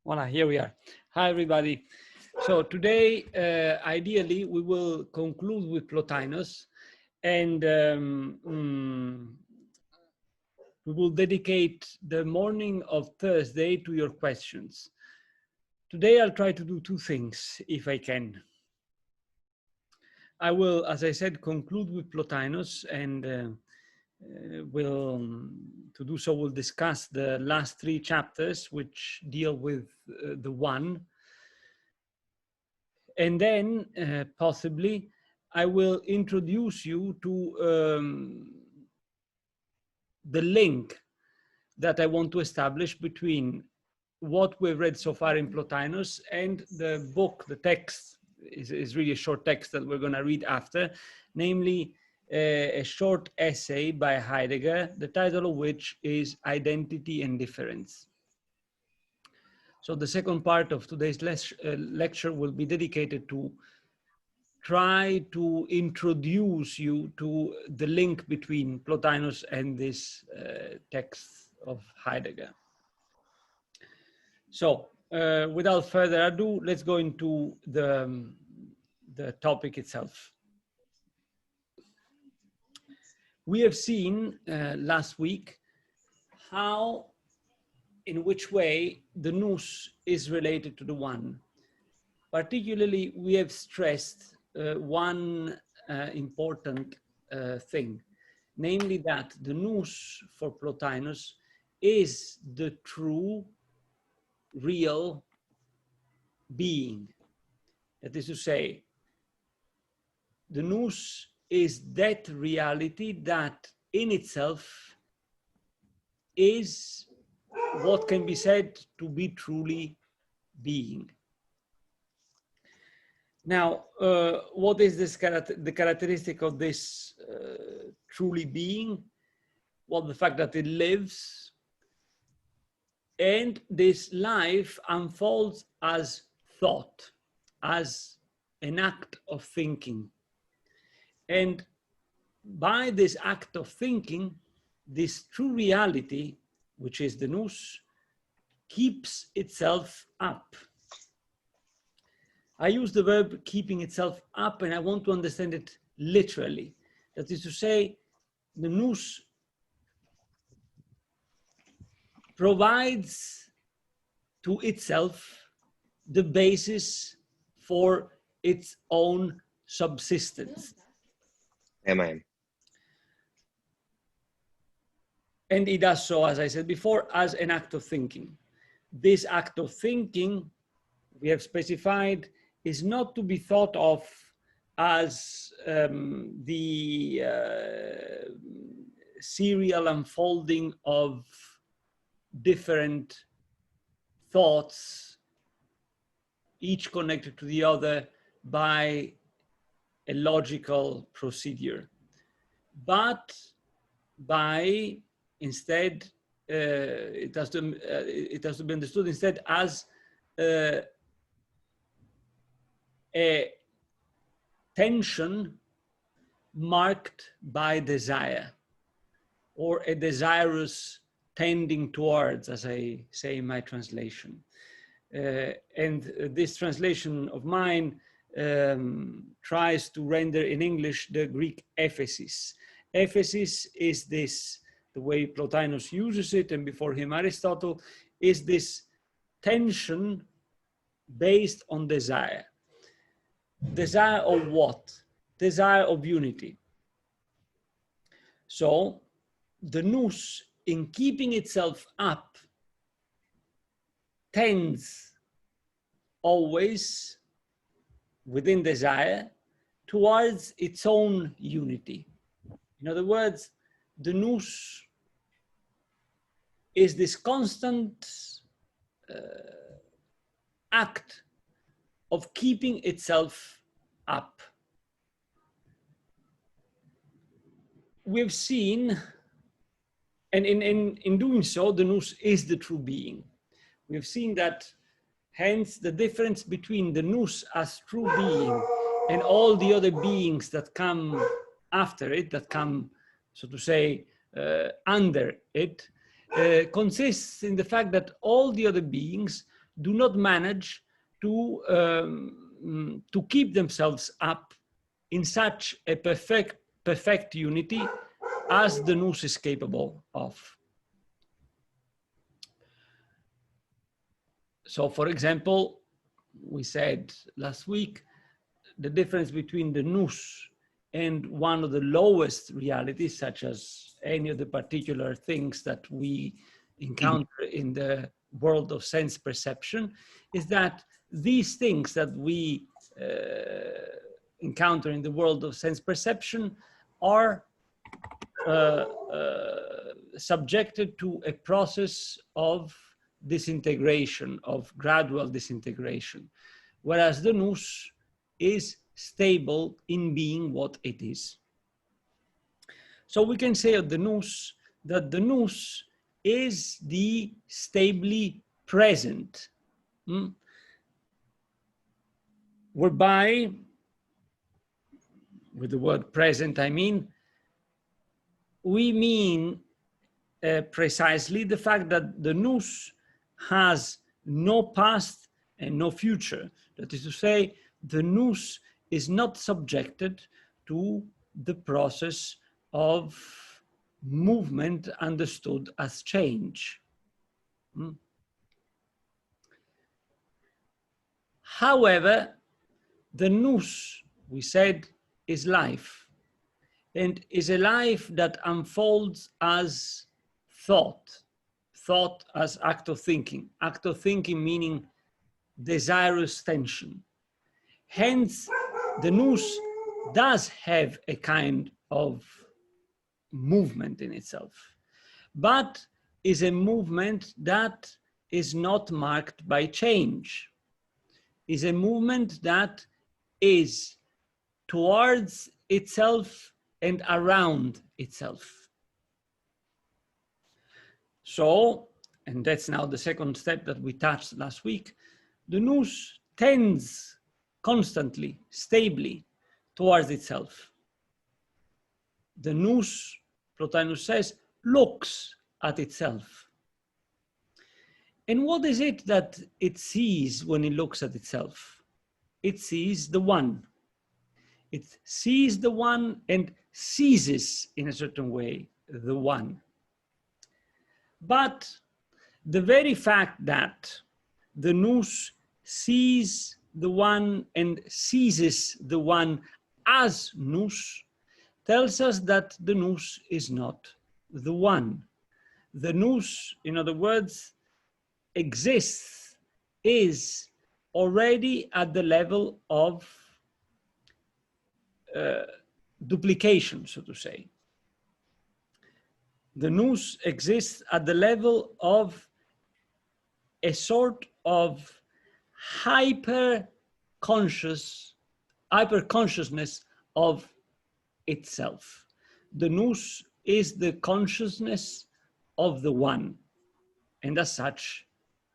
Voila, here we are. Hi, everybody. So today, ideally, we will conclude with Plotinus, and we will dedicate the morning of Thursday to your questions. Today, I'll try to do two things, if I can. I will, as I said, conclude with Plotinus, and to do so, we'll discuss the last three chapters, which deal with the one. And then possibly I will introduce you to the link that I want to establish between what we've read so far in Plotinus and the book. The text is really a short text that we're going to read after, namely a short essay by Heidegger, the title of which is Identity and Difference. So the second part of today's lecture will be dedicated to try to introduce you to the link between Plotinus and this text of Heidegger. So without further ado, let's go into the topic itself. We have seen last week in which way the nous is related to the one. Particularly, we have stressed one important thing, namely that the nous for Plotinus is the true, real being. That is to say, the nous is that reality that in itself is what can be said to be truly being. Now, what is the characteristic of this truly being? Well, the fact that it lives, and this life unfolds as thought, as an act of thinking. And by this act of thinking, this true reality, which is the nous, keeps itself up. I use the verb keeping itself up, and I want to understand it literally. That is to say, the nous provides to itself the basis for its own subsistence. Amen. And it does so, as I said before, as an act of thinking. This act of thinking, we have specified, is not to be thought of as the serial unfolding of different thoughts, each connected to the other by a logical procedure, but by instead, it has to be understood instead as a tension marked by desire, or a desirous tending towards, as I say in my translation. And this translation of mine tries to render in English the Greek ephesis. Ephesis is this, the way Plotinus uses it, and before him Aristotle, is this tension based on desire. Desire of what? Desire of unity. So the nous, in keeping itself up, tends always within desire towards its own unity. In other words, the nous is this constant act of keeping itself up. We've seen, and in doing so, the nous is the true being. We've seen that, hence, the difference between the nous as true being and all the other beings that come after it, that come, so to say, under it, consists in the fact that all the other beings do not manage to keep themselves up in such a perfect unity as the Nous is capable of. So, for example, we said last week, the difference between the Nous and one of the lowest realities, such as any of the particular things that we encounter in the world of sense perception, is that these things that we encounter in the world of sense perception are subjected to a process of disintegration, of gradual disintegration, whereas the Nous is stable in being what it is. So we can say of the Nous that the Nous is the stably present, whereby, with the word present, I mean, we mean precisely the fact that the Nous has no past and no future. That is to say, the Nous is not subjected to the process of movement understood as change. However, the Nous, we said, is life, and is a life that unfolds as thought as act of thinking meaning desirous tension. Hence, the Nous does have a kind of movement in itself, but is a movement that is not marked by change, is a movement that is towards itself and around itself. So, and that's now the second step that we touched last week, the Nous tends constantly, stably towards itself. The Nous, Plotinus says, looks at itself. And what is it that it sees when it looks at itself? It sees the one. It sees the one and seizes, in a certain way, the one. But the very fact that the Nous sees the one and seizes the one as Nous tells us that the Nous is not the one. The Nous, in other words, exists, is already at the level of duplication, so to say. The Nous exists at the level of a sort of hyper-consciousness of itself. The Nous is the consciousness of the one, and as such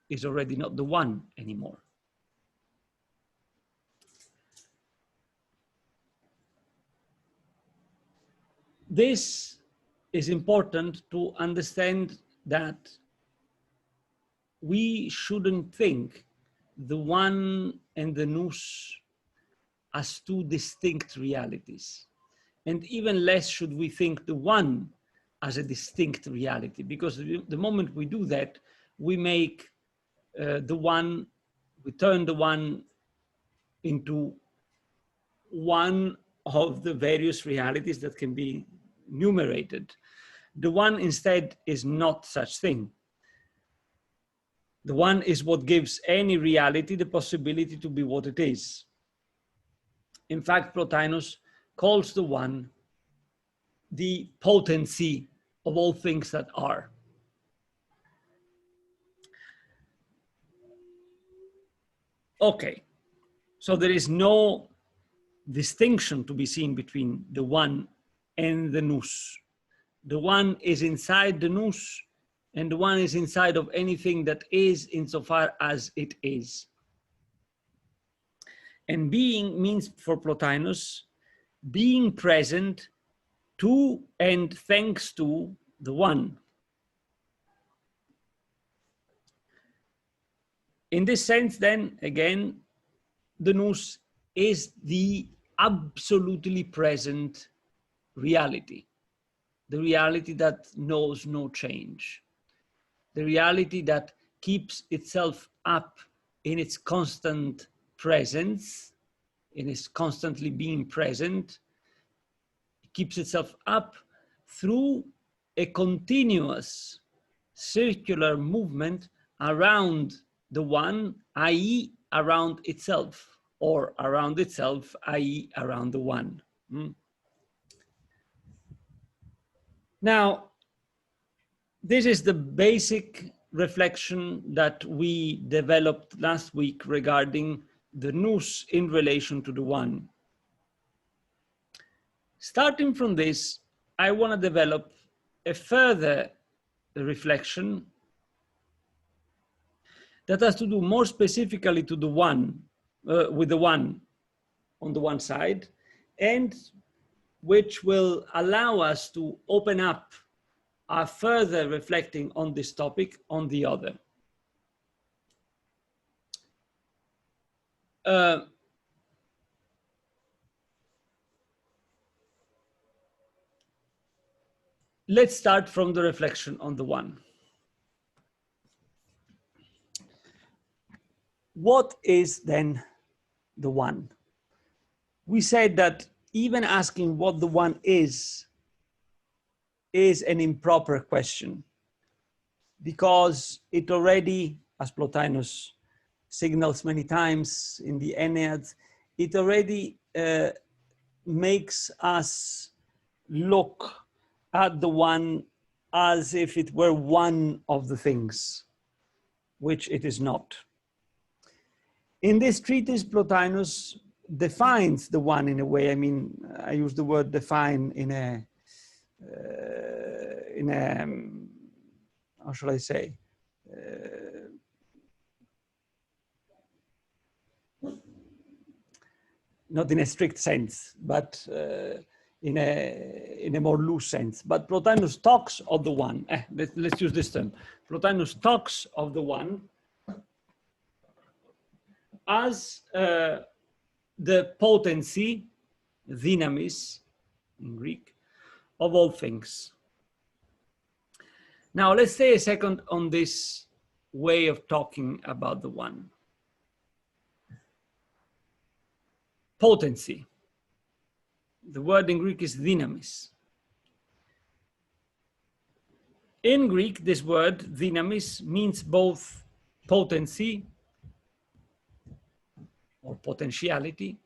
is already not the one anymore. This is important to understand, that we shouldn't think the one and the Nous as two distinct realities. And even less should we think the one as a distinct reality, because the moment we do that, we make we turn the one into one of the various realities that can be enumerated. The one instead is not such thing. The one is what gives any reality the possibility to be what it is. In fact, Plotinus calls the one the potency of all things that are. Okay, so there is no distinction to be seen between the one and the Nous. The one is inside the Nous, and the one is inside of anything that is, insofar as it is. And being means, for Plotinus, being present to and thanks to the one. in this sense, then, again, the nous is the absolutely present reality, the reality that knows no change, the reality that keeps itself up in its constant presence, in its constantly being present, keeps itself up through a continuous circular movement around the one, i.e. around itself, or around itself, i.e. around the one. Now, this is the basic reflection that we developed last week regarding the nous in relation to the one. Starting from this, I want to develop a further reflection that has to do more specifically to the one, with the one on the one side, and which will allow us to open up our further reflecting on this topic on the other. Let's start from the reflection on the one. What is then the one? We said that even asking what the one is an improper question, because it already, as Plotinus signals many times in the Ennead, it already makes us look at the one as if it were one of the things, which it is not. In this treatise, Plotinus defines the one in a way. I mean, I use the word define in a how shall I say? Not in a strict sense, but in a more loose sense. But Plotinus talks of the one. Let's use this term. Plotinus talks of the one as the potency, dynamis in Greek, of all things. Now let's stay a second on this way of talking about the one. Potency. The word in Greek is dynamis. In Greek, this word dynamis means both potency or potentiality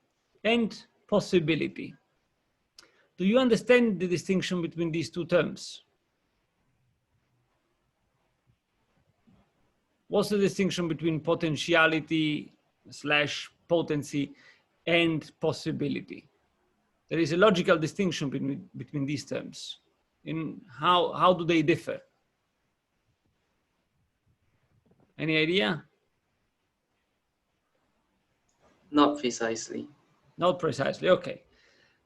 and possibility. Do you understand the distinction between these two terms? What's the distinction between potentiality / potency and possibility? There is a logical distinction between these terms. In how do they differ? Any idea? Not precisely. Not precisely, okay.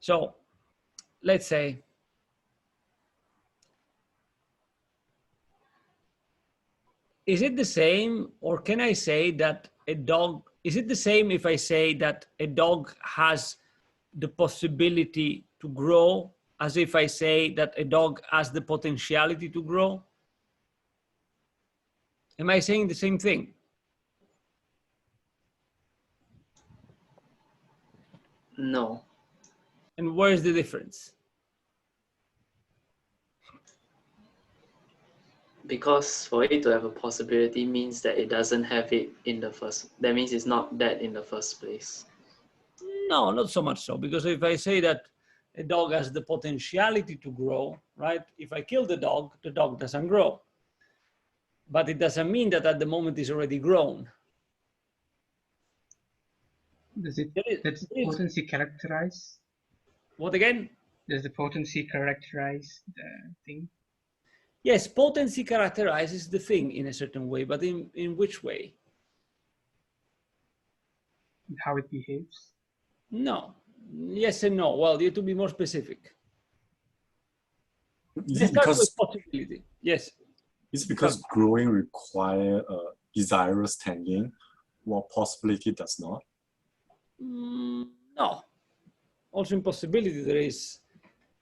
So let's say is it the same, or can I say that a dog, is it the same if I say that a dog has the possibility to grow as if I say that a dog has the potentiality to grow? Am I saying the same thing? No. And where is the difference? Because for it to have a possibility means that it doesn't have it in the first, that means it's not that in the first place. No, not so much so, because if I say that a dog has the potentiality to grow, right? If I kill the dog doesn't grow. But it doesn't mean that at the moment it's already grown. Does potency characterize? What again? Does the potency characterize the thing? Yes, potency characterizes the thing in a certain way, but in which way? How it behaves? No. Yes and no. Well, you have to be more specific. Is it because possibility? Yes. Is it because growing require a desirous tangent, while possibility does not? No. Also in possibility, there is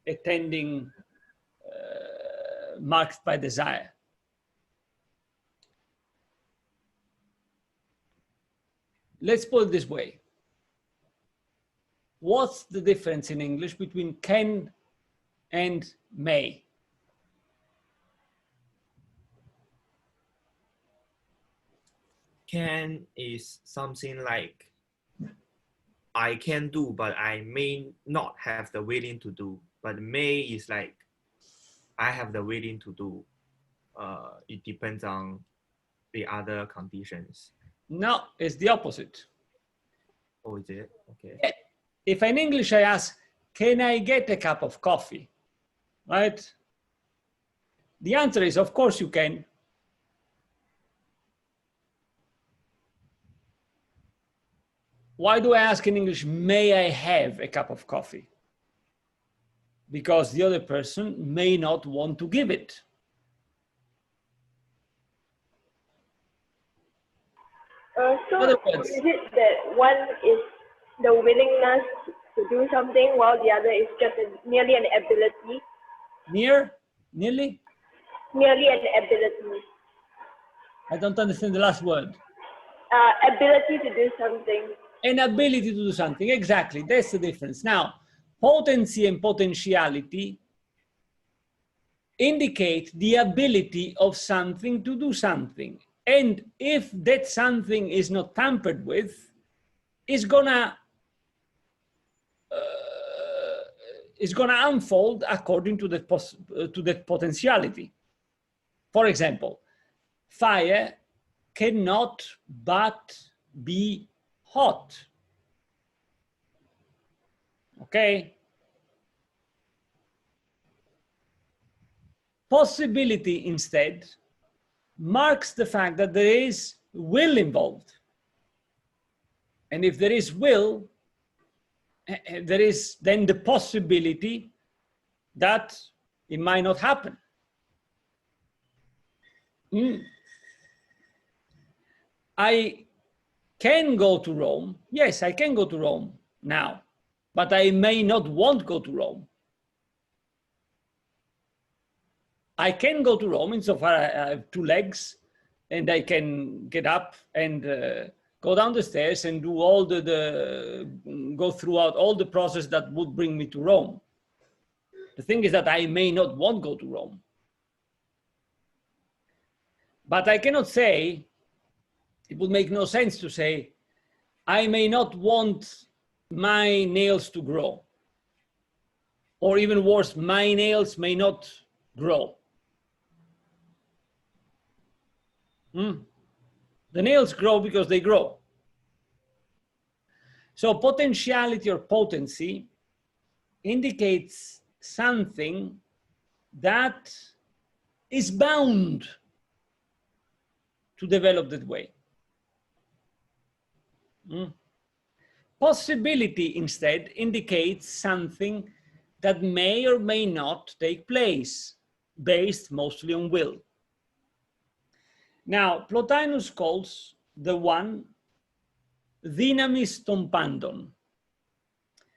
a tending marked by desire. Let's put it this way. What's the difference in English between can and may? Can is something like I can do, but I may not have the willing to do. But may is like I have the willing to do. It depends on the other conditions. No, it's the opposite. Oh, is it? Okay. If in English I ask, can I get a cup of coffee? Right? The answer is, of course you can. Why do I ask in English, may I have a cup of coffee? Because the other person may not want to give it. So is it that one is the willingness to do something while the other is just merely an ability? Nearly? Merely an ability. I don't understand the last word. Ability to do something. An ability to do something, exactly, that's the difference. Now, potency and potentiality indicate the ability of something to do something. And if that something is not tampered with, it's gonna unfold according to that potentiality. For example, fire cannot but be hot. Okay? Possibility instead marks the fact that there is will involved. And if there is will, there is then the possibility that it might not happen. I can go to Rome. Yes, I can go to Rome now, but I may not want to go to Rome. I can go to Rome insofar I have two legs and I can get up and go down the stairs and do all go throughout all the process that would bring me to Rome. The thing is that I may not want to go to Rome. But I cannot say, it would make no sense to say, I may not want my nails to grow. Or even worse, my nails may not grow. The nails grow because they grow. So potentiality or potency indicates something that is bound to develop that way. Possibility instead indicates something that may or may not take place, based mostly on will. Now, Plotinus calls the one dynamis ton pandon.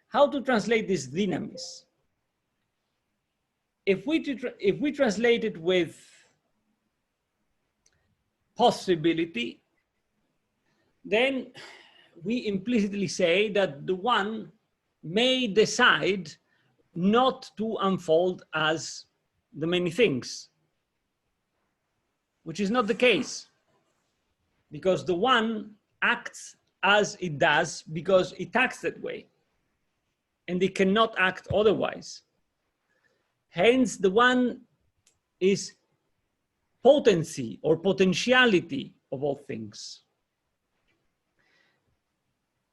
How to translate this dynamis? If we translate it with possibility, then we implicitly say that the one may decide not to unfold as the many things, which is not the case, because the one acts as it does because it acts that way, and it cannot act otherwise. Hence, the one is potency or potentiality of all things.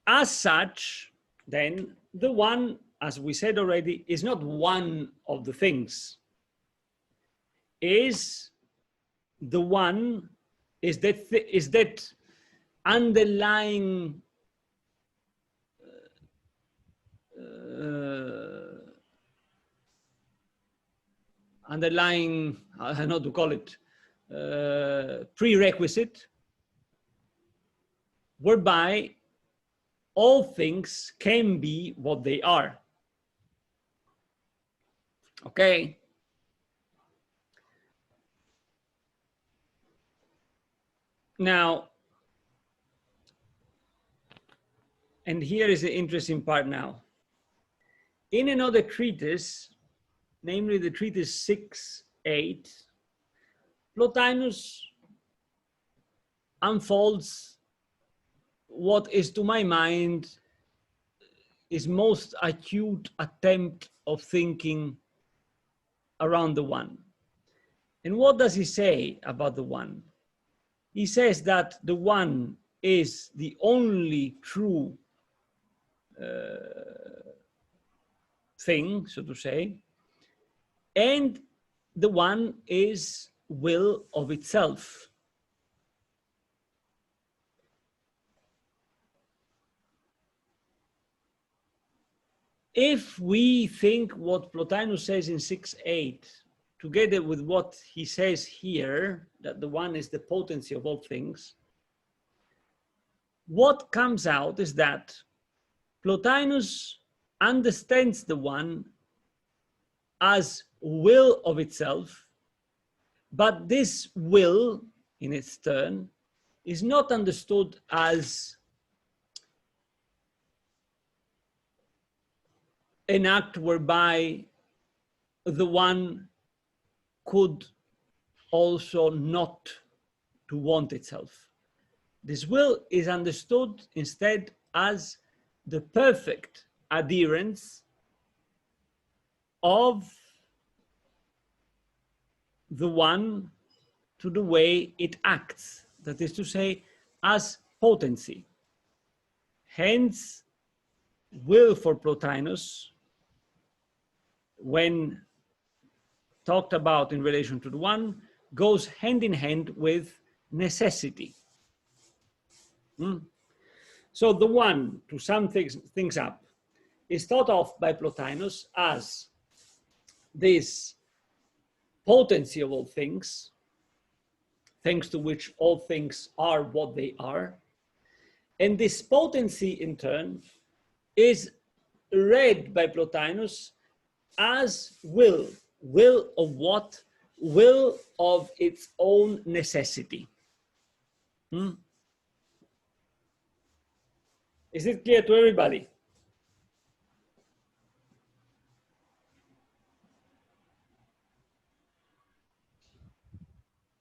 As such, then, the one, as we said already, is not one of the things. Is the one, is that underlying I don't know how to call it, prerequisite whereby all things can be what they are. Okay? Now, and here is the interesting part now. In another treatise, namely the treatise 6.8, Plotinus unfolds what is, to my mind, his most acute attempt of thinking around the one. And what does he say about the one? He says that the one is the only true thing, so to say, and the one is will of itself. If we think what Plotinus says in 6.8, together with what he says here, that the one is the potency of all things, what comes out is that Plotinus understands the one as will of itself, but this will, in its turn, is not understood as an act whereby the one could also not to want itself. This will is understood instead as the perfect adherence of the one to the way it acts, that is to say, as potency. Hence, will for Plotinus, when talked about in relation to the one, goes hand in hand with necessity. So the one, to sum things up, is thought of by Plotinus as this potency of all things, thanks to which all things are what they are. And this potency, in turn, is read by Plotinus as will. Will of what? Will of its own necessity. Is it clear to everybody?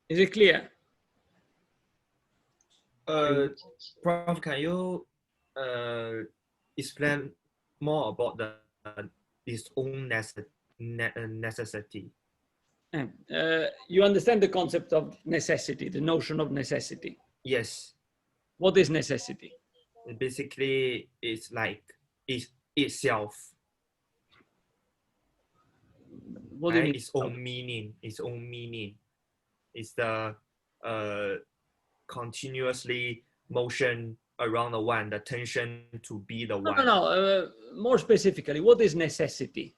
Is it clear? Prof, can you explain more about its own necessity? You understand the concept of necessity, the notion of necessity? Yes. What is necessity? Basically, it's like itself. What do you mean? Its own meaning. Its own meaning. It's the continuously motion around the one, the tension to be the one. No. More specifically, what is necessity?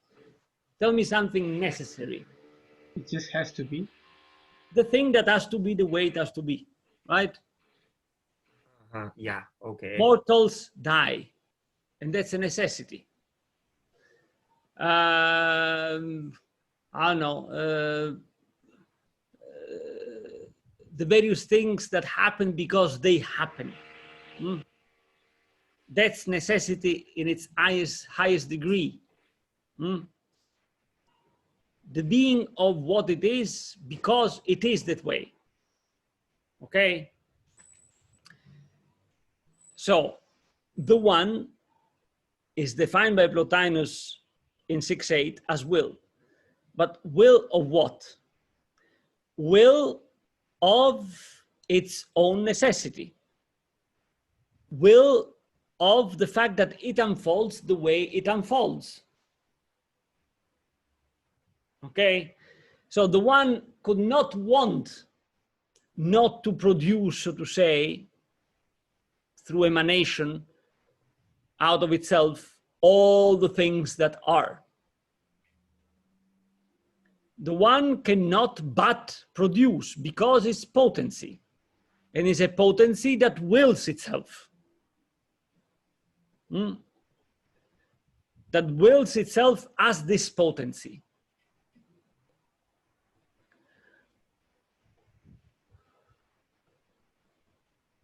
Tell me something necessary. It just has to be. The thing that has to be the way it has to be, right? Yeah, okay. Mortals die, and that's a necessity. I don't know, the various things that happen because they happen. That's necessity in its highest degree. The being of what it is because it is that way. Okay? So, the one is defined by Plotinus in 6.8 as will. But will of what? Will of its own necessity. Will of the fact that it unfolds the way it unfolds. Okay? So the one could not want not to produce, so to say, through emanation, out of itself, all the things that are. The one cannot but produce because it's potency, and it's a potency that wills itself. that wills itself as this potency.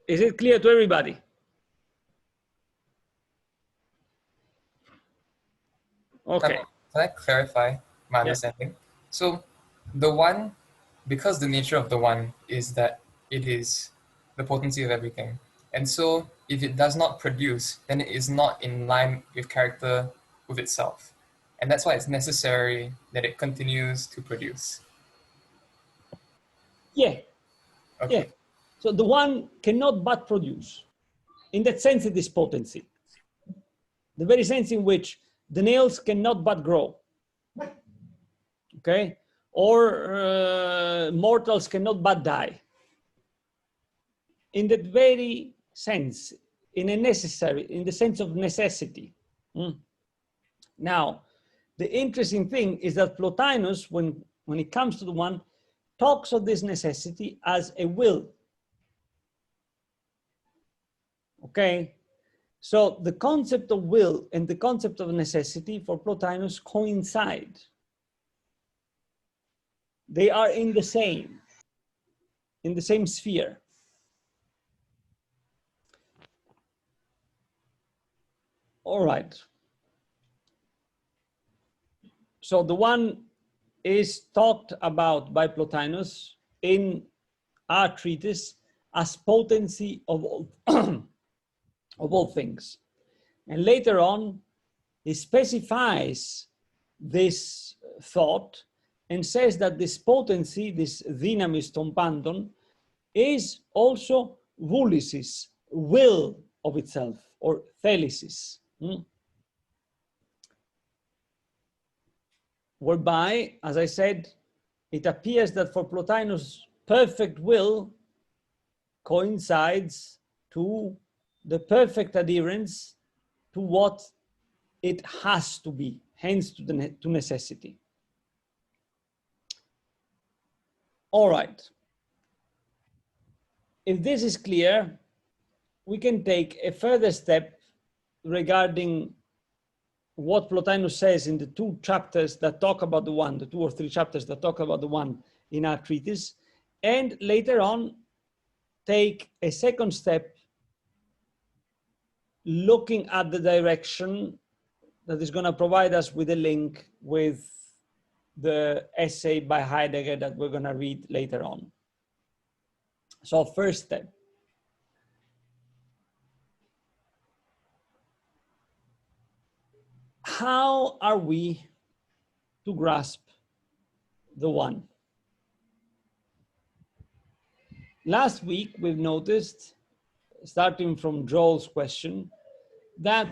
Is it clear to everybody? Okay. Can I clarify my understanding? So the one, because the nature of the one is that it is the potency of everything. And so if it does not produce, then it is not in line with character with itself. And that's why it's necessary that it continues to produce. Yeah. Okay. Yeah. So the one cannot but produce. In that sense, it is potency. The very sense in which the nails cannot but grow. Okay? Or mortals cannot but die. In that very sense, in the sense of necessity. Now, the interesting thing is that Plotinus, when it comes to the one, talks of this necessity as a will. Okay? So the concept of will and the concept of necessity for Plotinus coincide. They are in the same sphere. All right. So the one is talked about by Plotinus in our treatise as potency of all, of all things. And later on, he specifies this thought and says that this potency, this dynamis ton pandon, is also voulisis, will of itself, or thelysis. Whereby, as I said, it appears that for Plotinus, perfect will coincides to the perfect adherence to what it has to be, hence to necessity. All right. If this is clear, we can take a further step regarding what Plotinus says in the 2 chapters that talk about the one, the 2 or 3 chapters that talk about the one in our treatise, and later on take a second step looking at the direction that is going to provide us with a link with the essay by Heidegger that we're going to read later on. So first step. How are we to grasp the one? Last week, we've noticed, starting from Joel's question, that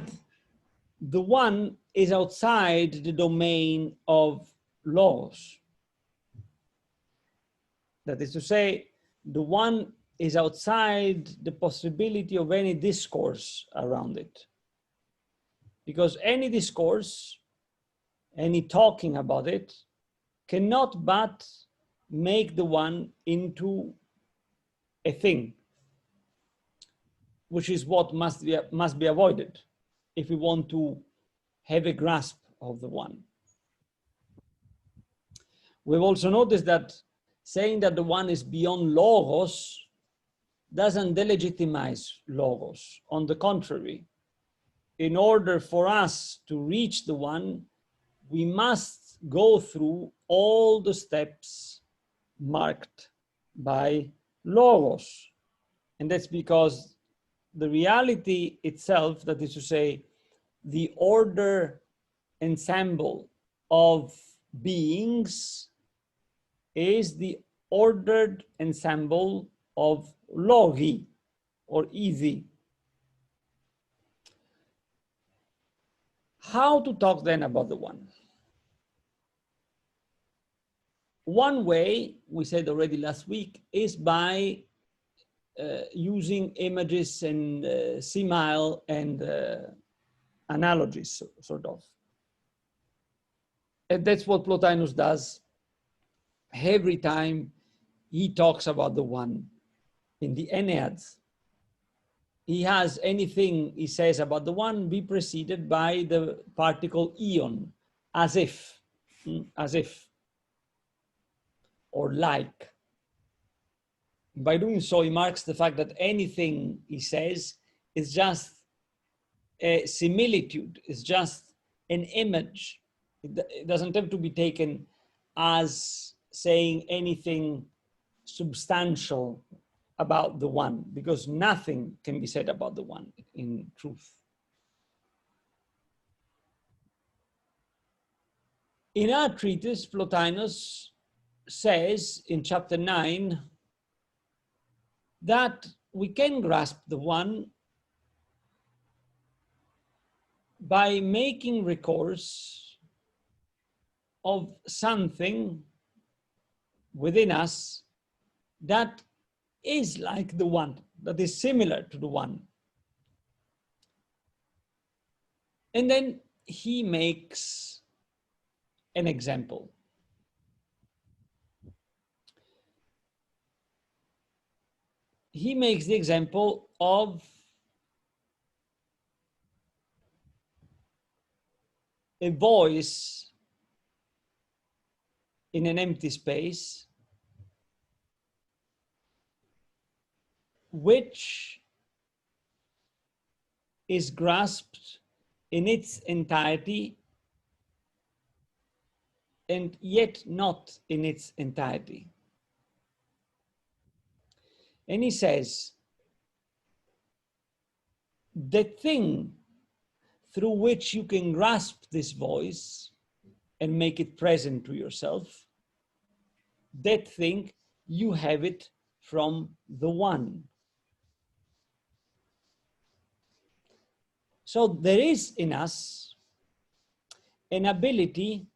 the one is outside the domain of laws. That is to say, the one is outside the possibility of any discourse around it. Because any discourse, any talking about it, cannot but make the one into a thing, which is what must be avoided if we want to have a grasp of the one. We've also noticed that saying that the one is beyond logos doesn't delegitimize logos. On the contrary, in order for us to reach the one, we must go through all the steps marked by logos. And that's because the reality itself, that is to say, the order ensemble of beings, is the ordered ensemble of logi or ithi. How to talk then about the one? One way, we said already last week, is by using images and simile and analogies, sort of. And that's what Plotinus does every time he talks about the one in the Enneads. he has anything he says about the one be preceded by the particle ion, as if, or like. By doing so, he marks the fact that anything he says is just a similitude, is just an image. It doesn't have to be taken as saying anything substantial about the one, because nothing can be said about the one in truth. In our treatise, Plotinus says in chapter 9 that we can grasp the one by making recourse of something within us that is like the one, that is similar to the one. And then he makes an example. He makes the example of a voice in an empty space, which is grasped in its entirety and yet not in its entirety. And he says, the thing through which you can grasp this voice and make it present to yourself, that thing, you have it from the one. So there is in us an ability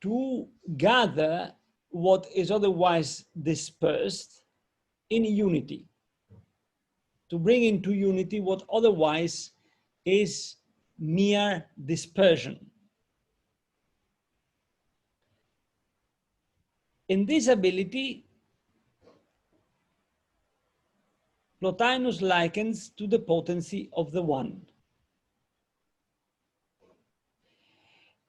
to gather what is otherwise dispersed in unity, to bring into unity what otherwise is mere dispersion. In this ability, Plotinus likens to the potency of the one.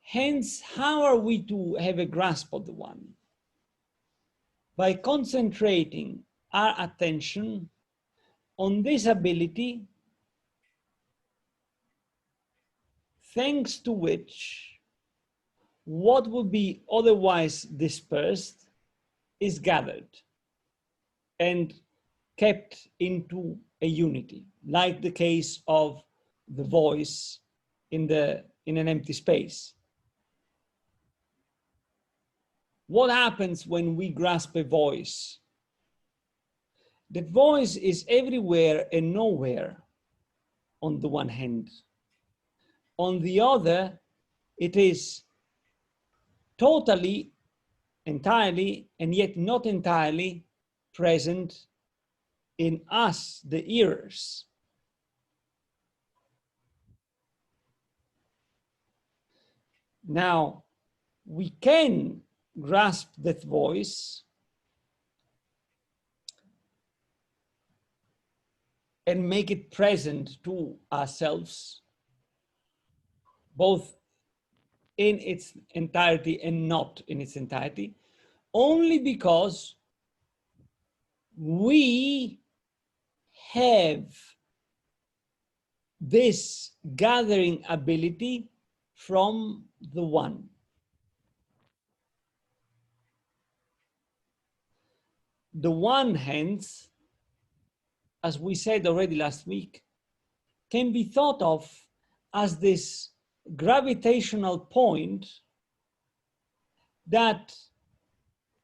Hence, how are we to have a grasp of the one? By concentrating our attention on this ability, thanks to which what would be otherwise dispersed is gathered and kept into a unity, like the case of the voice in an empty space. What happens when we grasp a voice? The voice is everywhere and nowhere on the one hand. On the other, it is totally, entirely, and yet not entirely present in us, the hearers. Now, we can grasp that voice and make it present to ourselves, both in its entirety and not in its entirety, only because we have this gathering ability from the one. The one, hence, as we said already last week, can be thought of as this gravitational point that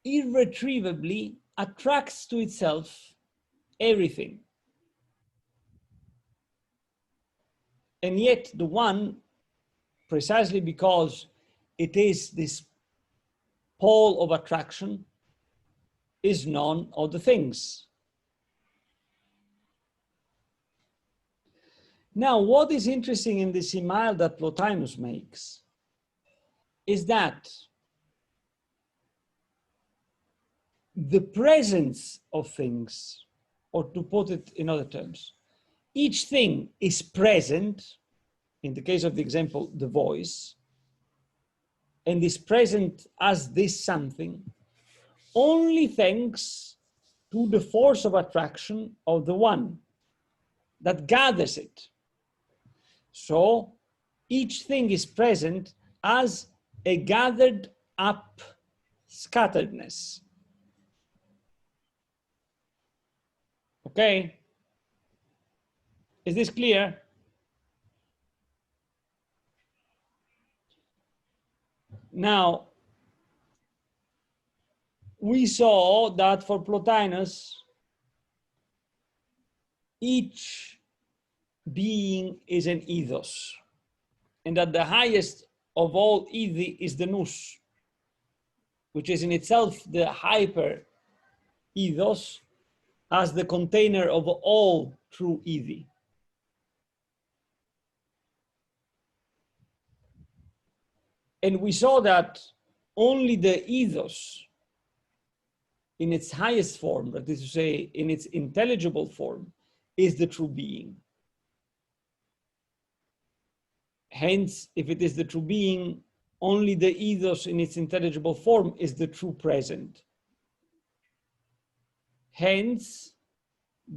irretrievably attracts to itself everything. And yet the one, precisely because it is this pole of attraction, is none of the things. Now, what is interesting in the simile that Plotinus makes is that the presence of things or to put it in other terms, each thing is present, in the case of the example, the voice, and is present as this something only thanks to the force of attraction of the one that gathers it. So each thing is present as a gathered up scatteredness. Okay? Is this clear? Now, we saw that for Plotinus, each being is an ethos, and that the highest of all ethos is the Nous, which is in itself the hyper ethos as the container of all true ethos. And we saw that only the ethos in its highest form, that is to say, in its intelligible form, is the true being. Hence, if it is the true being, only the ethos in its intelligible form is the true present. Hence,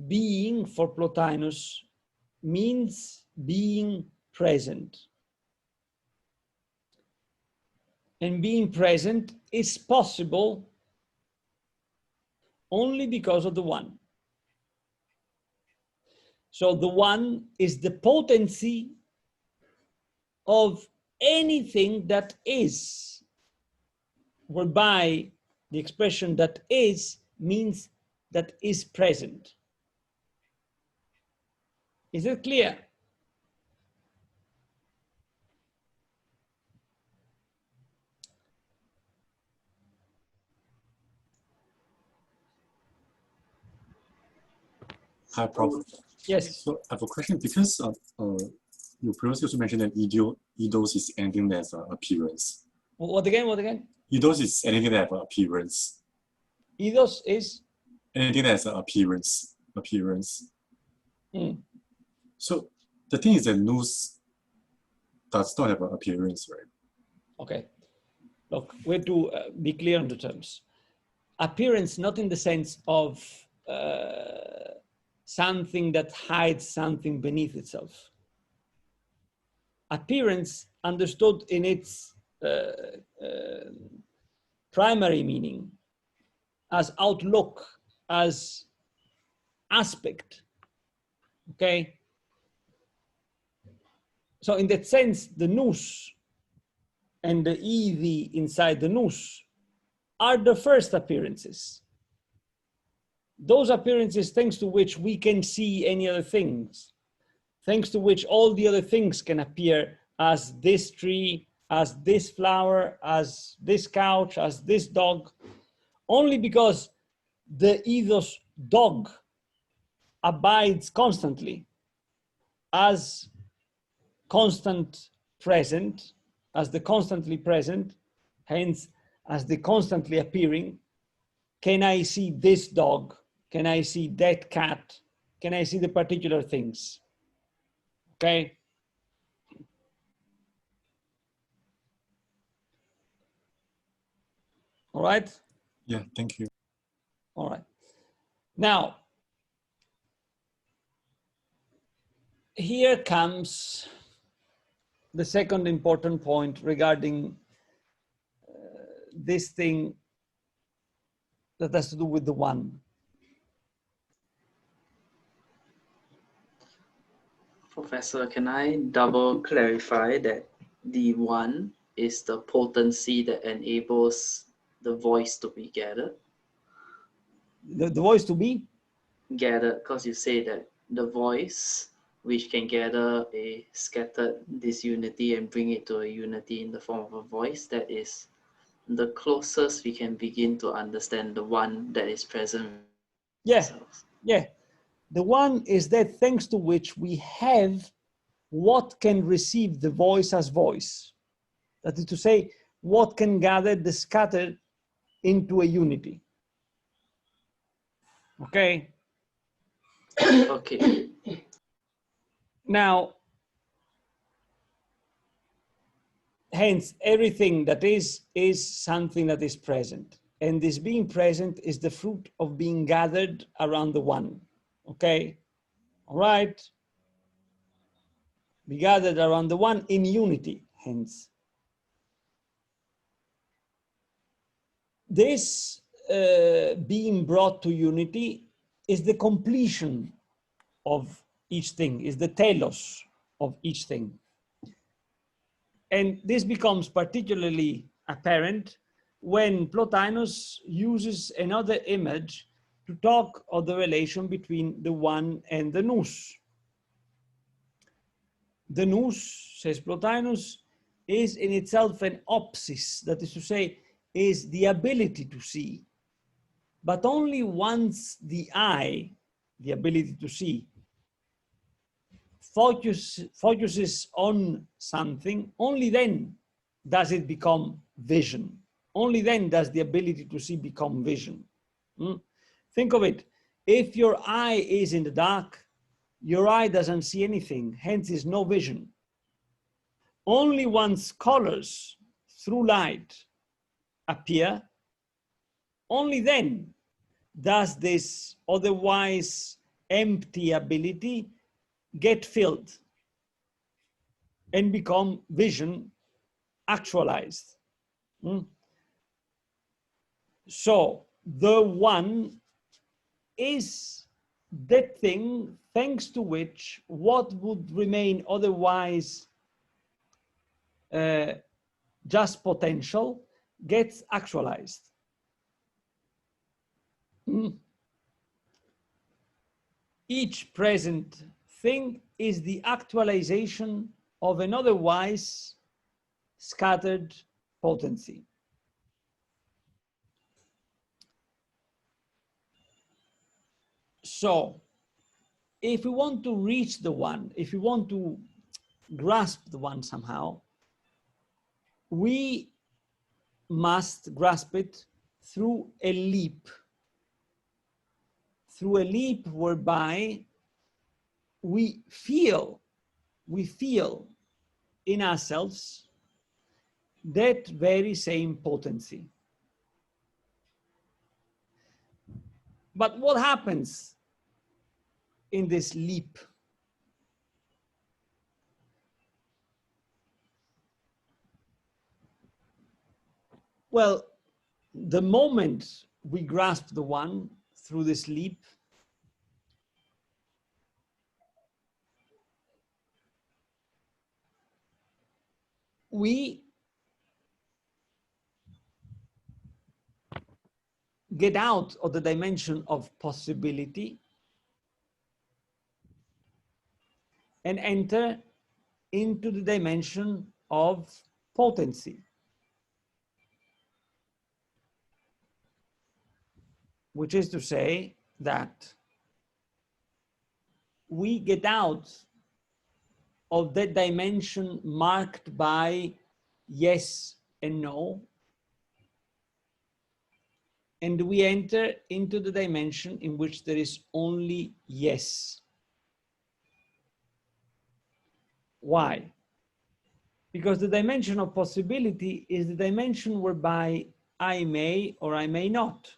being for Plotinus means being present. And being present is possible only because of the one. So the one is the potency of anything that is, whereby the expression that is means that is present. Is it clear? Hi, Prof. Yes. So I have a question because you previously also mentioned that ethos is anything that has an appearance. What again? What again? Ethos is anything that has an appearance. Ethos is? Anything that has an appearance. Mm. So the thing is that Nous does not have an appearance, right? Okay. Look, we have to be clear on the terms. Appearance, not in the sense of something that hides something beneath itself. Appearance understood in its primary meaning as outlook, as aspect, okay? So in that sense, the Nous and the EV inside the Nous are the first appearances. Those appearances thanks to which we can see any other things, thanks to which all the other things can appear as this tree, as this flower, as this couch, as this dog, only because the ethos dog abides constantly as constant present, as the constantly present, hence as the constantly appearing. Can I see this dog? Can I see that cat? Can I see the particular things? Okay. All right. Yeah, thank you. All right. Now, here comes the second important point regarding this thing that has to do with the one. Professor, can I double clarify that the one is the potency that enables the voice to be gathered? The voice to be? Gathered, because you say that the voice, which can gather a scattered disunity and bring it to a unity in the form of a voice, that is the closest we can begin to understand the one that is present. Yeah, yeah. The one is that thanks to which we have what can receive the voice as voice. That is to say, what can gather the scattered into a unity. Okay? Okay. Now, hence, everything that is something that is present. And this being present is the fruit of being gathered around the one. Okay? All right? Be gathered around the one in unity, hence. This being brought to unity is the completion of each thing, is the telos of each thing. And this becomes particularly apparent when Plotinus uses another image to talk of the relation between the one and the nous. The nous, says Plotinus, is in itself an opsis, that is to say, is the ability to see. But only once the eye, the ability to see, focuses on something, only then does it become vision. Only then does the ability to see become vision. Think of it. If your eye is in the dark, your eye doesn't see anything, hence is no vision. Only once colors through light appear, only then does this otherwise empty ability get filled and become vision actualized. So the one is that thing thanks to which what would remain otherwise just potential gets actualized. Each present thing is the actualization of an otherwise scattered potency. So, if we want to reach the one, if we want to grasp the one somehow, we must grasp it through a leap whereby we feel in ourselves that very same potency. But what happens in this leap? Well, the moment we grasp the one through this leap, we get out of the dimension of possibility and enter into the dimension of potency, which is to say that we get out of that dimension marked by yes and no, and we enter into the dimension in which there is only yes. Why? Because the dimension of possibility is the dimension whereby I may or I may not.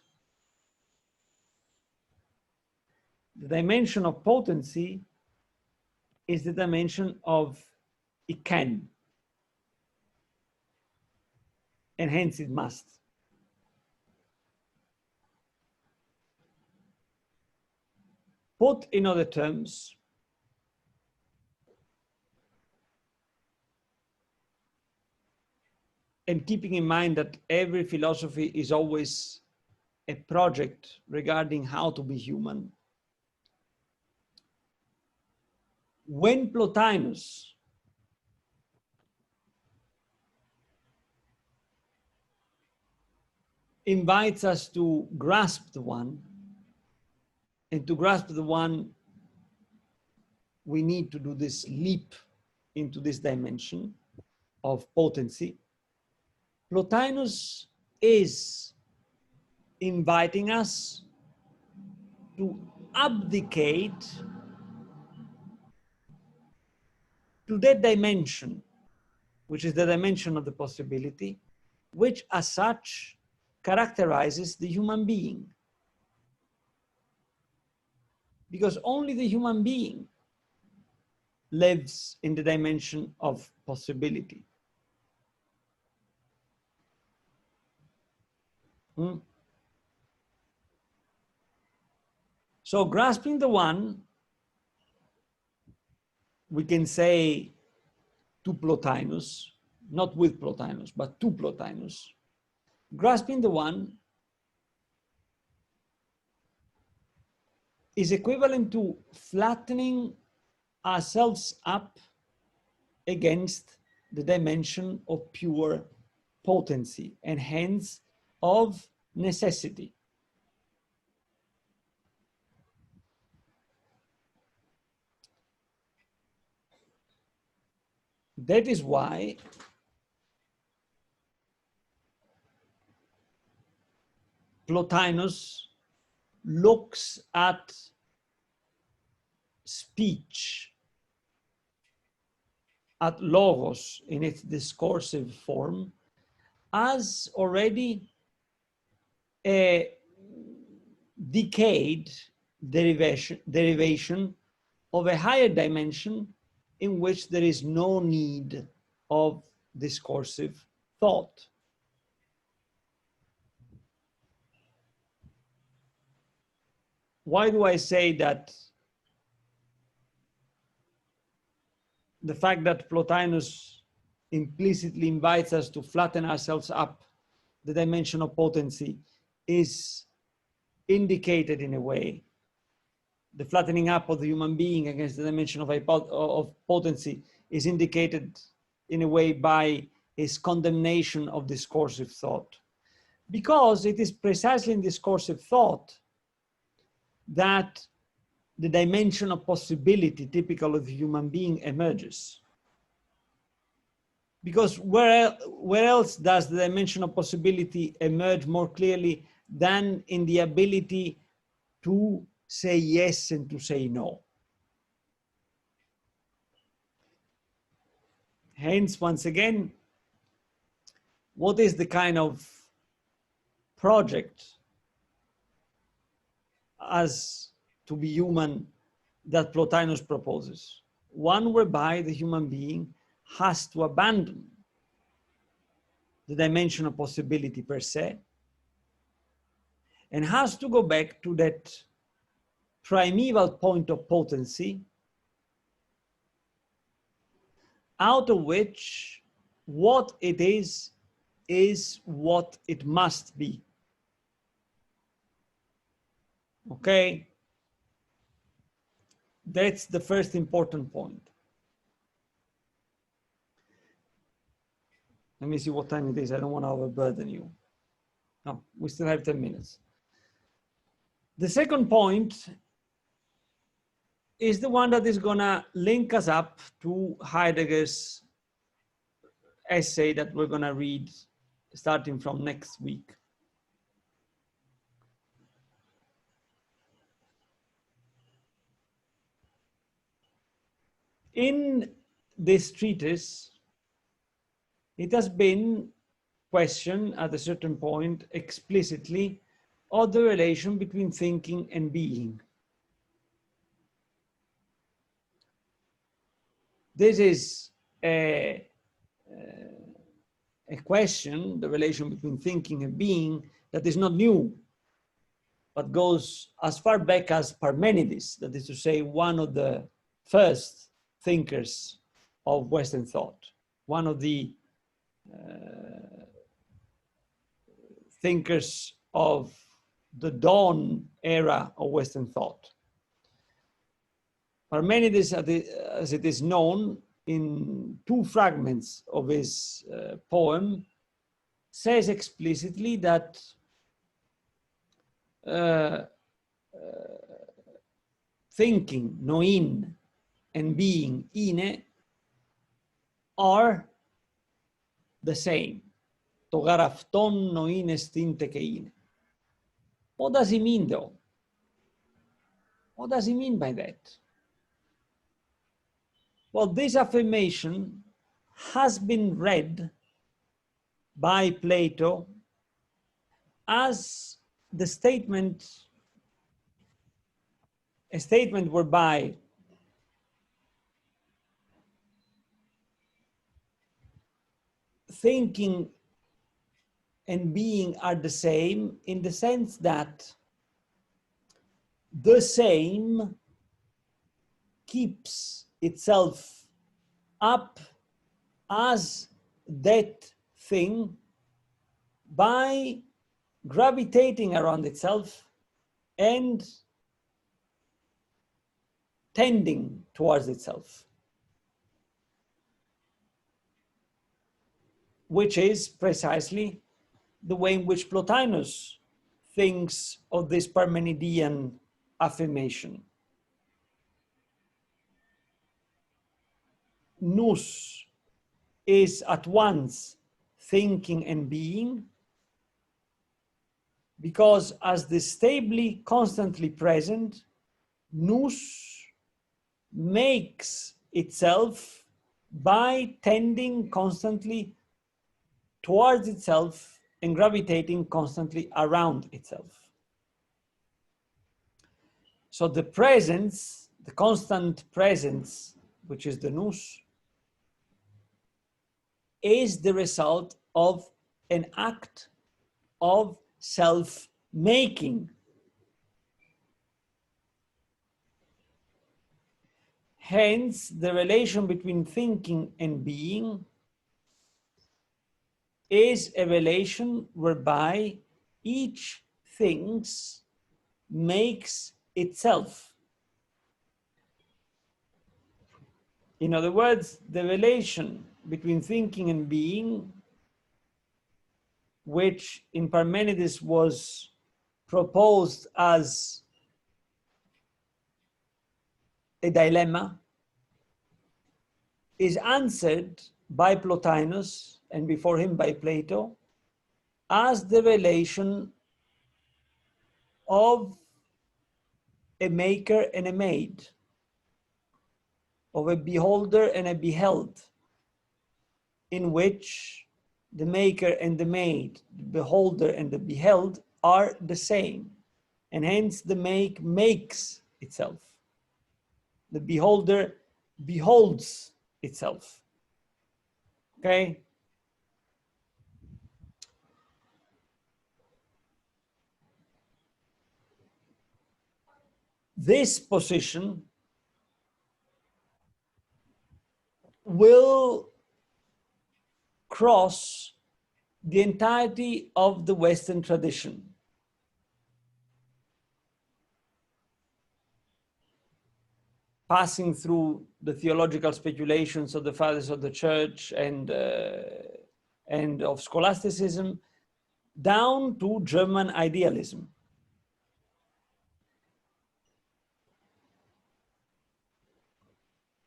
The dimension of potency is the dimension of it can, and hence it must. Put in other terms, and keeping in mind that every philosophy is always a project regarding how to be human. When Plotinus invites us to grasp the one, and to grasp the one, we need to do this leap into this dimension of potency. Plotinus is inviting us to abdicate to that dimension, which is the dimension of the possibility, which as such characterizes the human being. Because only the human being lives in the dimension of possibility. So grasping the one, we can say to Plotinus, not with Plotinus, but to Plotinus. Grasping the one is equivalent to flattening ourselves up against the dimension of pure potency and hence of necessity. That is why Plotinus looks at speech, at logos in its discursive form, as already a decayed derivation of a higher dimension in which there is no need of discursive thought. Why do I say that the fact that Plotinus implicitly invites us to flatten ourselves up the dimension of potency is indicated in a way? The flattening up of the human being against the dimension of potency is indicated in a way by his condemnation of discursive thought. Because it is precisely in discursive thought that the dimension of possibility typical of the human being emerges. Because where else does the dimension of possibility emerge more clearly than in the ability to say yes and to say no? Hence, once again, what is the kind of project as to be human that Plotinus proposes? One whereby the human being has to abandon the dimension of possibility per se and has to go back to that primeval point of potency out of which what it is what it must be. Okay? That's the first important point. Let me see what time it is. I don't want to overburden you. No, we still have 10 minutes. The second point is the one that is going to link us up to Heidegger's essay that we're going to read starting from next week. In this treatise, it has been questioned at a certain point explicitly of the relation between thinking and being. This is a question, the relation between thinking and being, that is not new, but goes as far back as Parmenides, that is to say, one of the first thinkers of Western thought, one of the thinkers of the dawn era of Western thought. Parmenides, as it is known in two fragments of his poem, says explicitly that thinking, noin, and being, ine, are the same. Togarafton noin estinte que ine. What does he mean though? What does he mean by that? Well, this affirmation has been read by Plato as the statement, a statement whereby thinking and being are the same, in the sense that the same keeps itself up as that thing by gravitating around itself and tending towards itself, which is precisely the way in which Plotinus thinks of this Parmenidean affirmation. Nous is at once thinking and being, because as the stably constantly present, nous makes itself by tending constantly towards itself and gravitating constantly around itself. So the presence, the constant presence, which is the nous, is the result of an act of self-making. Hence, the relation between thinking and being is a relation whereby each thing makes itself. In other words, the relation between thinking and being, which in Parmenides was proposed as a dilemma, is answered by Plotinus and before him by Plato as the relation of a maker and a made, of a beholder and a beheld, in which the maker and the made, the beholder and the beheld are the same, and hence the make makes itself. The beholder beholds itself. Okay? This position will cross the entirety of the Western tradition. Passing through the theological speculations of the fathers of the church and of scholasticism, down to German idealism.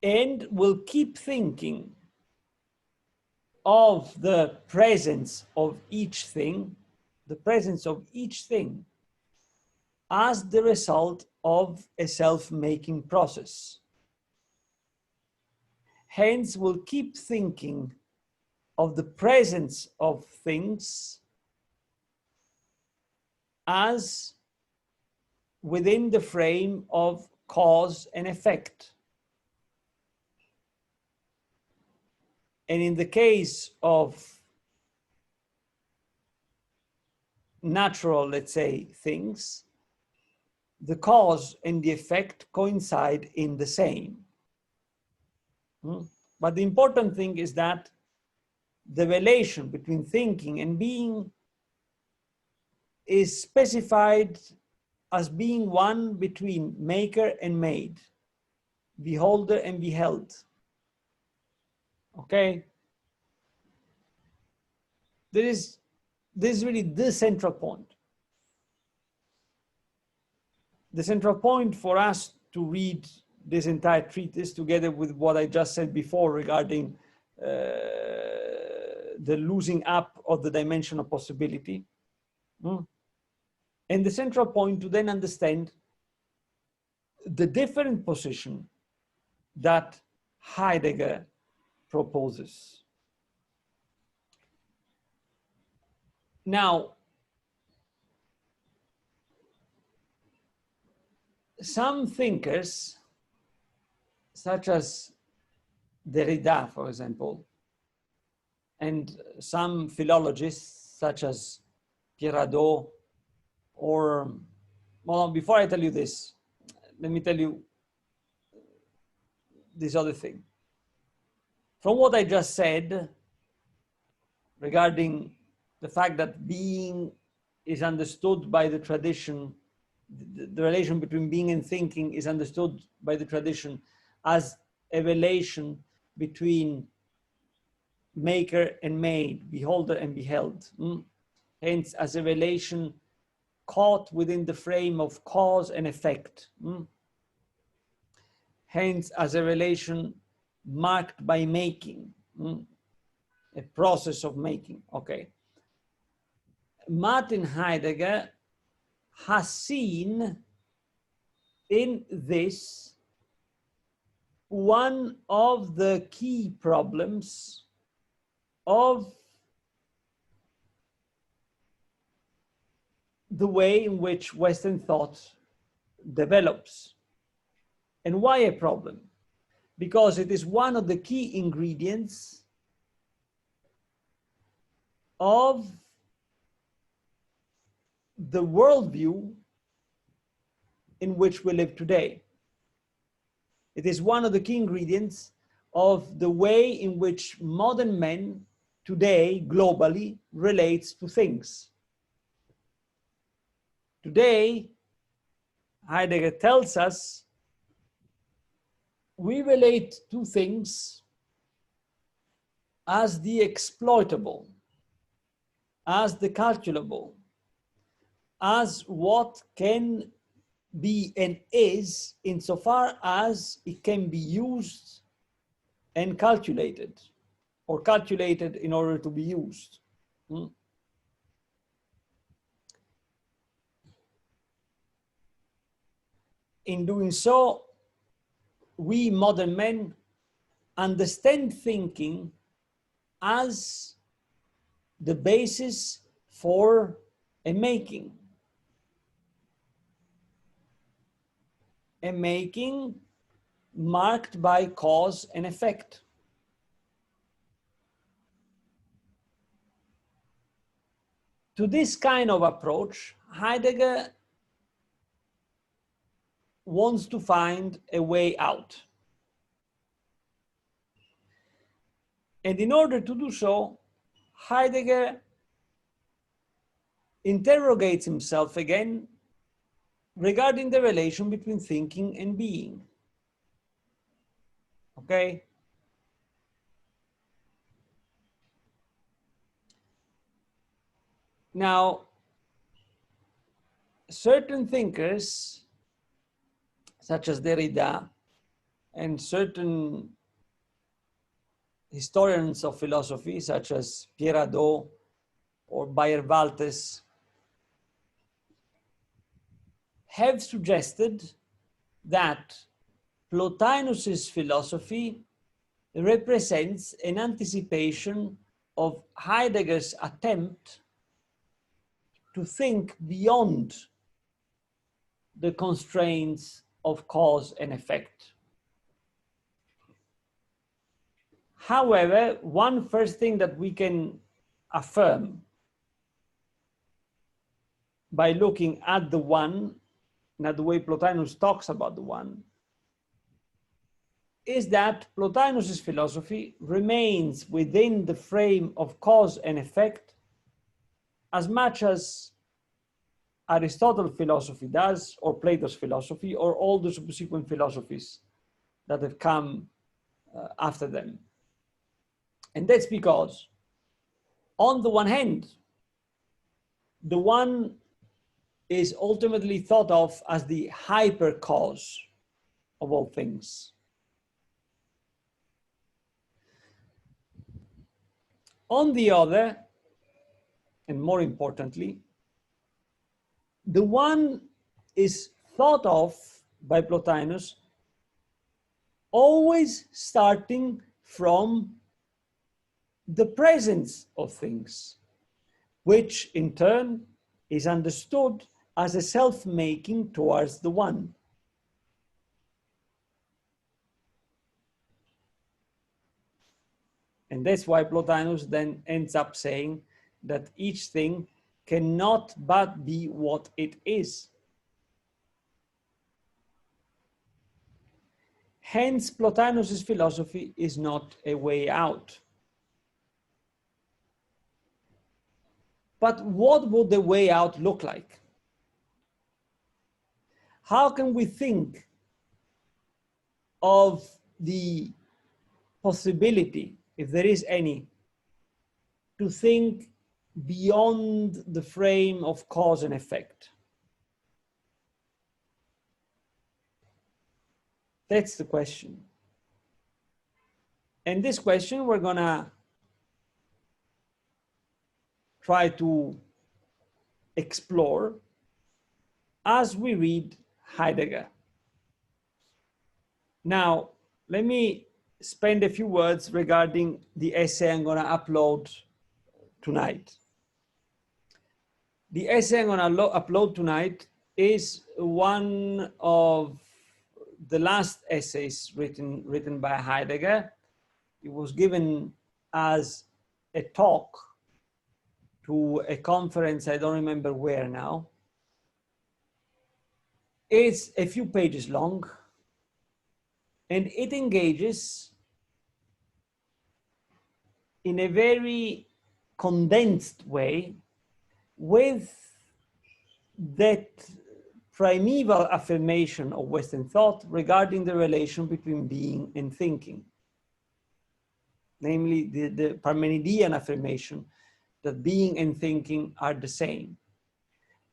And will keep thinking of the presence of each thing, as the result of a self-making process. Hence, will keep thinking of the presence of things as within the frame of cause and effect. And in the case of natural, let's say, things, the cause and the effect coincide in the same. But the important thing is that the relation between thinking and being is specified as being one between maker and made, beholder and beheld. Okay? This is really the central point. The central point for us to read this entire treatise, together with what I just said before regarding the losing up of the dimension of possibility. And the central point to then understand the different position that Heidegger proposes. Now, some thinkers, such as Derrida, for example, and some philologists, such as Pierre, or, well, before I tell you this, let me tell you this other thing. From what I just said regarding the fact that being is understood by the tradition, the relation between being and thinking is understood by the tradition as a relation between maker and made, beholder and beheld. Hence, as a relation caught within the frame of cause and effect. Hence, as a relation marked by making, a process of making. Okay. Martin Heidegger has seen in this one of the key problems of the way in which Western thought develops. And why a problem? Because it is one of the key ingredients of the worldview in which we live today. It is one of the key ingredients of the way in which modern men today globally relates to things. Today, Heidegger tells us we relate to things as the exploitable, as the calculable, as what can be and is insofar as it can be used and calculated, or calculated in order to be used. In doing so, we modern men understand thinking as the basis for a making. A making marked by cause and effect. To this kind of approach, Heidegger wants to find a way out. And in order to do so, Heidegger interrogates himself again regarding the relation between thinking and being. Okay? Now, certain thinkers, such as Derrida, and certain historians of philosophy, such as Pierre or Bayer-Waltes, have suggested that Plotinus's philosophy represents an anticipation of Heidegger's attempt to think beyond the constraints of cause and effect. However, one first thing that we can affirm by looking at the one, and at the way Plotinus talks about the one, is that Plotinus's philosophy remains within the frame of cause and effect as much as Aristotle's philosophy does, or Plato's philosophy, or all the subsequent philosophies that have come after them. And that's because, on the one hand, the one is ultimately thought of as the hyper cause of all things. On the other, and more importantly, the one is thought of by Plotinus, always starting from the presence of things, which in turn is understood as a self-making towards the one. And that's why Plotinus then ends up saying that each thing cannot but be what it is. Hence, Plotinus's philosophy is not a way out. But what would the way out look like? How can we think of the possibility, if there is any, to think beyond the frame of cause and effect? That's the question. And this question we're gonna try to explore as we read Heidegger. Now, let me spend a few words regarding the essay I'm gonna upload tonight. The essay I'm gonna upload tonight is one of the last essays written by Heidegger. It was given as a talk to a conference, I don't remember where now. It's a few pages long, and it engages in a very condensed way with that primeval affirmation of Western thought regarding the relation between being and thinking, namely the Parmenidean affirmation that being and thinking are the same.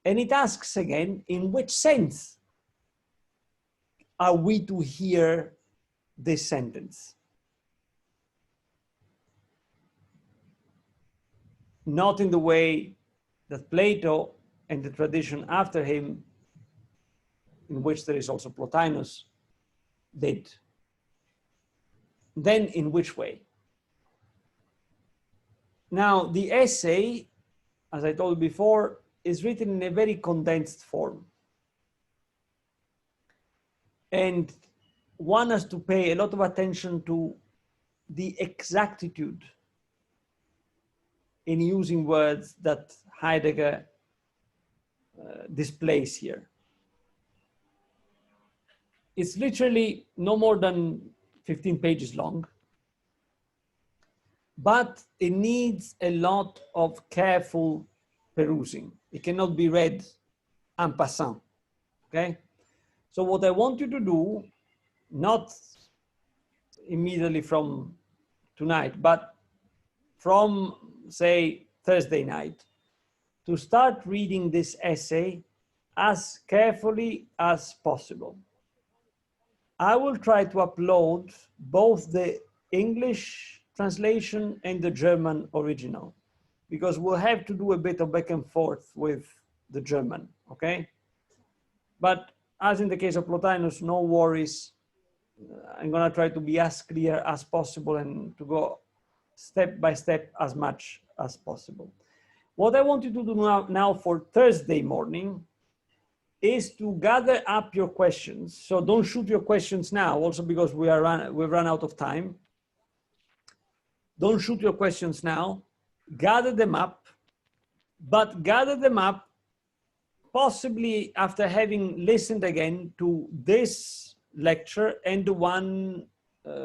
And it asks again, in which sense are we to hear this sentence? Not in the way that Plato and the tradition after him, in which there is also Plotinus, did. Then in which way? Now, the essay, as I told you before, is written in a very condensed form. And one has to pay a lot of attention to the exactitude in using words that Heidegger displays here. It's literally no more than 15 pages long, but it needs a lot of careful perusing. It cannot be read en passant, okay? So what I want you to do, not immediately from tonight, but from, say, Thursday night, to start reading this essay as carefully as possible. I will try to upload both the English translation and the German original, because we'll have to do a bit of back and forth with the German, okay? But as in the case of Plotinus, no worries. I'm gonna try to be as clear as possible and to go step by step as much as possible. What I want you to do now for Thursday morning is to gather up your questions. So don't shoot your questions now, also because we've run out of time. Don't shoot your questions now, gather them up, but gather them up possibly after having listened again to this lecture and the one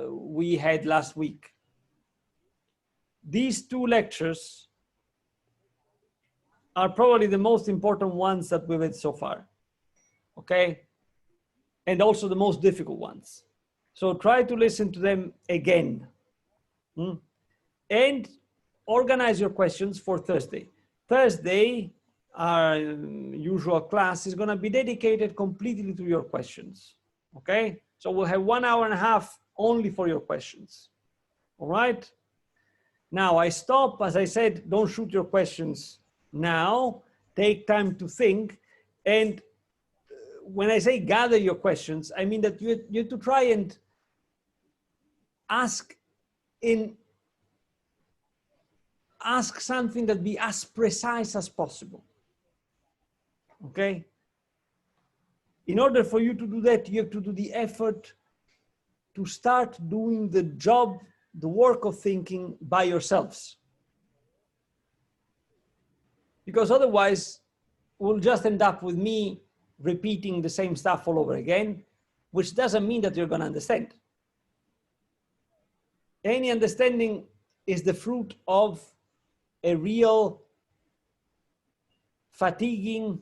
we had last week. These two lectures are probably the most important ones that we've had so far, okay? And also the most difficult ones. So try to listen to them again. And organize your questions for Thursday. Thursday, our usual class is going to be dedicated completely to your questions, okay? So we'll have 1 hour and a half only for your questions, all right? Now I stop, as I said, don't shoot your questions now, take time to think, and when I say gather your questions, I mean that you have to try and ask something that be as precise as possible. Okay? In order for you to do that, you have to do the effort to start doing the job, the work of thinking by yourselves. Because otherwise, we'll just end up with me repeating the same stuff all over again, which doesn't mean that you're going to understand. Any understanding is the fruit of a real, fatiguing,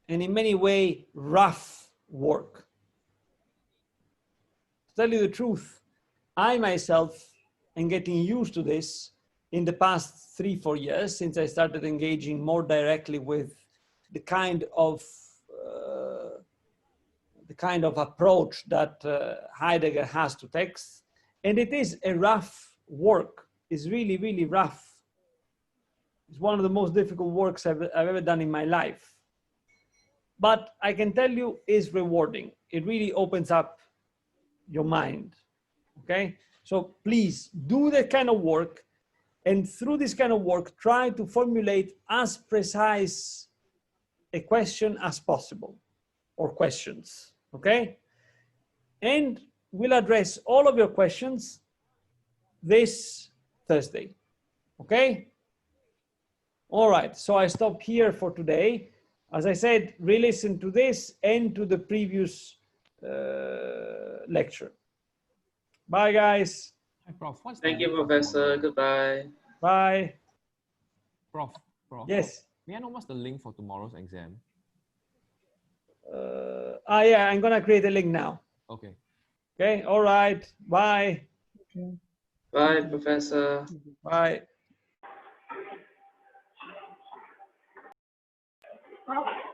and in many ways, rough work. To tell you the truth, I myself am getting used to this in the past 3-4 years since I started engaging more directly with the kind of approach that Heidegger has to text. And it is a rough work. It's really, really rough. It's one of the most difficult works I've ever done in my life. But I can tell you it's rewarding. It really opens up your mind, okay? So please do that kind of work. And through this kind of work, try to formulate as precise a question as possible, or questions, okay? And we'll address all of your questions this Thursday, okay? All right, so I stop here for today. As I said, re-listen to this and to the previous lecture. Bye, guys. Hi, Prof. What's Thank you, Professor. Goodbye. Bye. Prof. Yes. May I know what's the link for tomorrow's exam? Yeah, I'm gonna create a link now. Okay. Okay, all right. Bye. Bye, Professor. Bye. Huh?